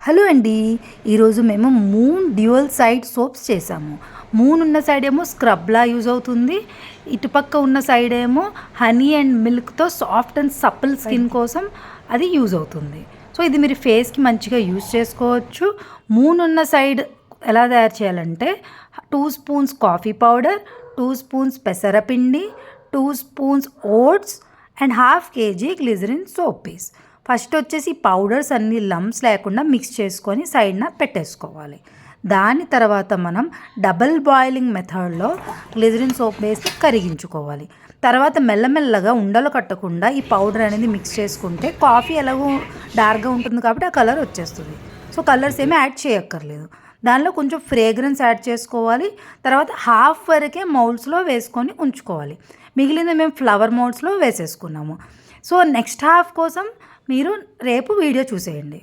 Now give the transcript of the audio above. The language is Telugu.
హలో అండి. ఈరోజు మేము మూన్ డ్యూయల్ సైడ్ సోప్స్ చేసాము. మూన్ ఉన్న సైడ్ ఏమో స్క్రబ్లా యూజ్ అవుతుంది, ఇటుపక్క ఉన్న సైడ్ ఏమో హనీ అండ్ మిల్క్తో సాఫ్ట్ అండ్ సప్పుల్ స్కిన్ కోసం అది యూజ్ అవుతుంది. సో ఇది మీరు ఫేస్కి మంచిగా యూజ్ చేసుకోవచ్చు. మూన్ ఉన్న సైడ్ ఎలా తయారు చేయాలంటే 2 స్పూన్స్ కాఫీ పౌడర్, 2 స్పూన్స్ పెసరపిండి, 2 spoons oats and ½ kg glycerin soap base. First వచ్చేసి పౌడర్స్ అన్ని లంప్స్ లేకుండా మిక్స్ చేసుకొని సైడ్న పెట్టేసుకోవాలి. దాని తర్వాత మనం డబుల్ బాయిలింగ్ మెథడ్లో గ్లిజరిన్ సోప్ వేసి కరిగించుకోవాలి. తర్వాత మెల్లమెల్లగా ఉండలు కట్టకుండా ఈ పౌడర్ అనేది మిక్స్ చేసుకుంటే కాఫీ ఎలాగో డార్క్గా ఉంటుంది కాబట్టి ఆ కలర్ వచ్చేస్తుంది. సో కలర్స్ ఏమీ యాడ్ చేయక్కర్లేదు. దానిలో కొంచెం ఫ్రేగ్రెన్స్ యాడ్ చేసుకోవాలి. తర్వాత హాఫ్ వరకే మౌల్డ్స్లో వేసుకొని ఉంచుకోవాలి. మిగిలిన మేము ఫ్లవర్ మౌల్డ్స్లో వేసేసుకున్నాము. సో నెక్స్ట్ హాఫ్ కోసం మీరు రేపు వీడియో చూసేయండి.